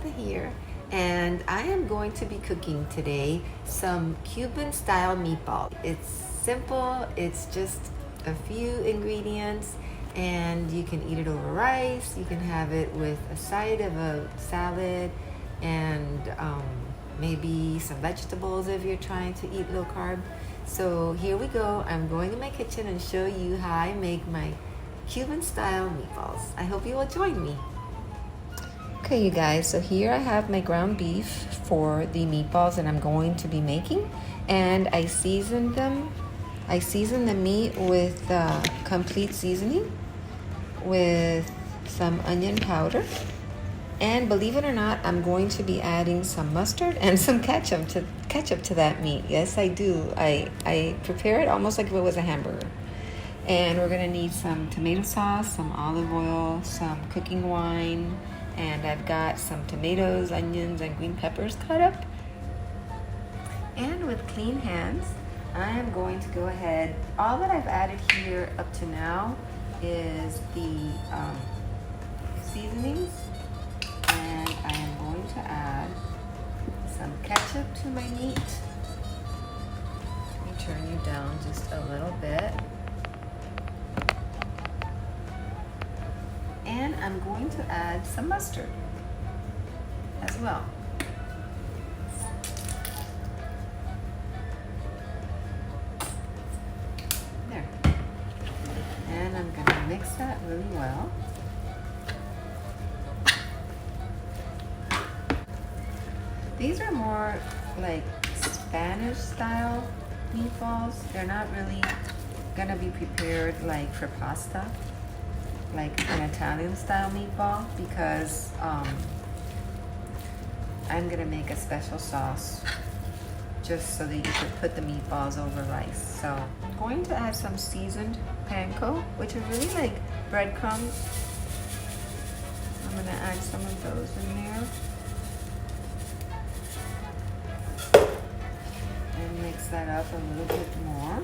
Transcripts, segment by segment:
Samantha here, and I am going to be cooking today some Cuban style meatball. It's simple, it's just a few ingredients, and you can eat it over rice, you can have it with a side of a salad, and maybe some vegetables if you're trying to eat low carb. So here we go. I'm going to my kitchen and show you how I make my Cuban style meatballs. I hope you will join me. Okay, you guys, so here I have my ground beef for the meatballs that I'm going to be making, and I seasoned them. I seasoned the meat with complete seasoning, with some onion powder, and believe it or not, I'm going to be adding some mustard and some ketchup to that meat. Yes, I do. I prepare it almost like if it was a hamburger. And we're gonna need some tomato sauce, some olive oil, some cooking wine, and I've got some tomatoes, onions, and green peppers cut up. And with clean hands, I am going to go ahead. All that I've added here up to now is the seasonings, and I am going to add some ketchup to my meat. Let me turn you down just a little bit. And I'm going to add some mustard as well. There. And I'm going to mix that really well. These are more like Spanish style meatballs. They're not really going to be prepared like for pasta, like an Italian style meatball, because I'm gonna make a special sauce just so that you can put the meatballs over rice. So I'm going to add some seasoned panko, which are really like breadcrumbs. I'm gonna add some of those in there and mix that up a little bit more,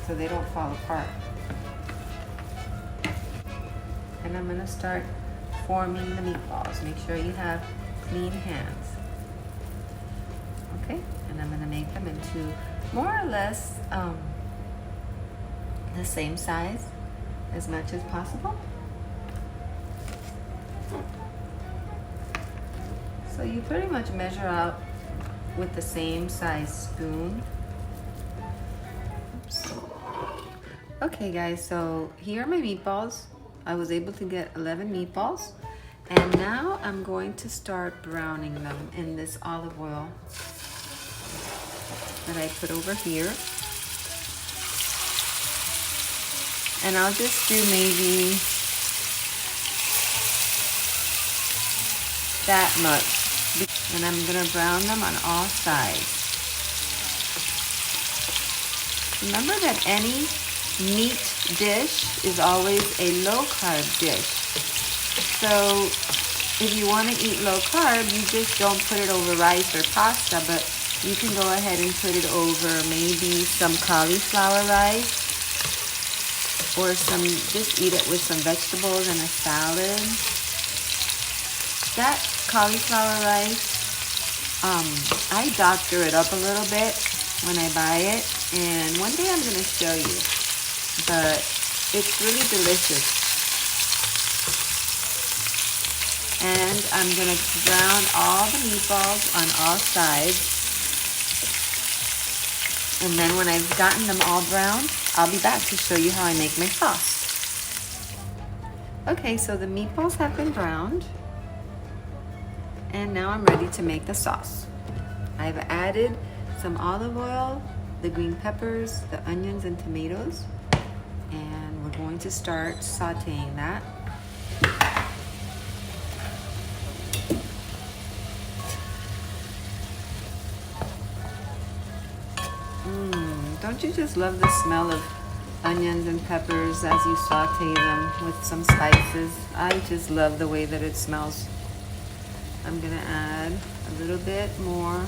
so they don't fall apart. And I'm gonna start forming the meatballs. Make sure you have clean hands. Okay, and I'm gonna make them into more or less the same size as much as possible. So you pretty much measure out with the same size spoon. Oops. Okay guys, so here are my meatballs. I was able to get 11 meatballs, and now I'm going to start browning them in this olive oil that I put over here. And I'll just do maybe that much. And I'm gonna brown them on all sides. Remember that any meat dish is always a low carb dish. So if you want to eat low carb, you just don't put it over rice or pasta, but you can go ahead and put it over maybe some cauliflower rice, or just eat it with some vegetables and a salad. That cauliflower rice, I doctor it up a little bit when I buy it, and one day I'm going to show you. But it's really delicious. And I'm gonna brown all the meatballs on all sides. And then when I've gotten them all browned, I'll be back to show you how I make my sauce. Okay, so the meatballs have been browned. And now I'm ready to make the sauce. I've added some olive oil, the green peppers, the onions, and tomatoes. And we're going to start sauteing that. Don't you just love the smell of onions and peppers as you saute them with some spices? I just love the way that it smells. I'm gonna add a little bit more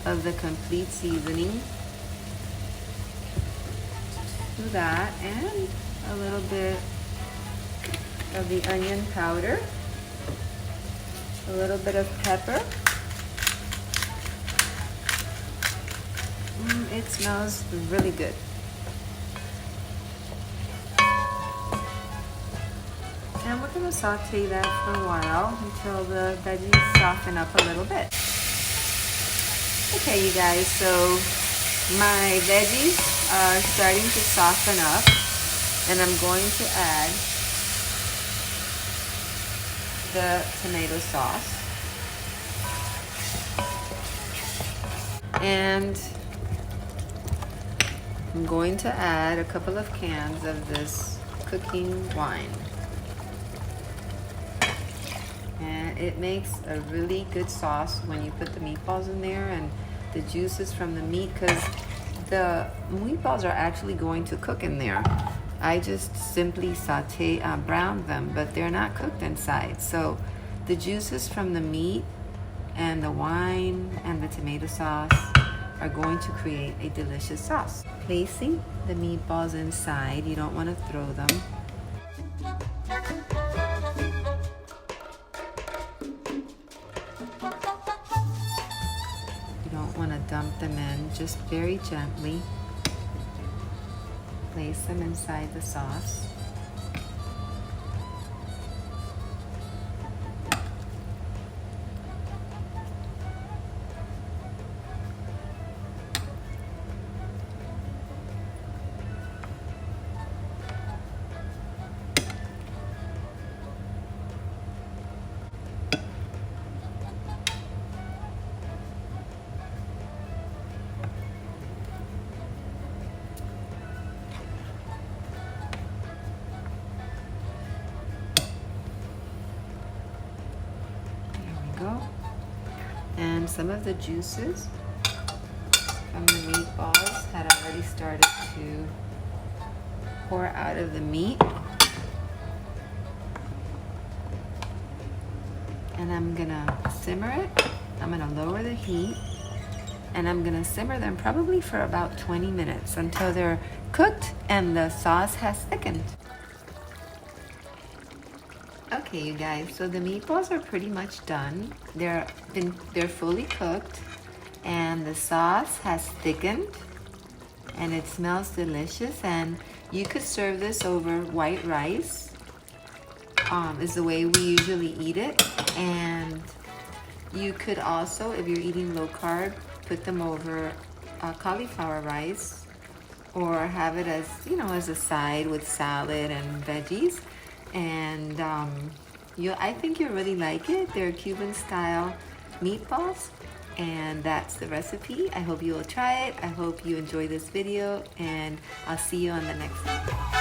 of the complete seasoning to that, and a little bit of the onion powder, a little bit of pepper. It smells really good. And we're going to saute that for a while until the veggies soften up a little bit. Okay, you guys, so my veggies are starting to soften up, and I'm going to add the tomato sauce. And I'm going to add a couple of cans of this cooking wine. And it makes a really good sauce when you put the meatballs in there and the juices from the meat, because the meatballs are actually going to cook in there. I just simply brown them, but they're not cooked inside. So the juices from the meat and the wine and the tomato sauce are going to create a delicious sauce. Placing the meatballs inside, you don't want to throw them. You don't want to dump them in, just very gently place them inside the sauce. And some of the juices from the meatballs had already started to pour out of the meat. And I'm gonna simmer it. I'm gonna lower the heat, and I'm gonna simmer them probably for about 20 minutes until they're cooked and the sauce has thickened. Okay, you guys, so the meatballs are pretty much done. They're fully cooked, and the sauce has thickened, and it smells delicious. And you could serve this over white rice. Is the way we usually eat it. And you could also, if you're eating low carb, put them over cauliflower rice, or have it as, you know, as a side with salad and veggies. And I think you'll really like it. They're Cuban style meatballs, and that's the recipe. I hope you will try it. I hope you enjoy this video, and I'll see you on the next one.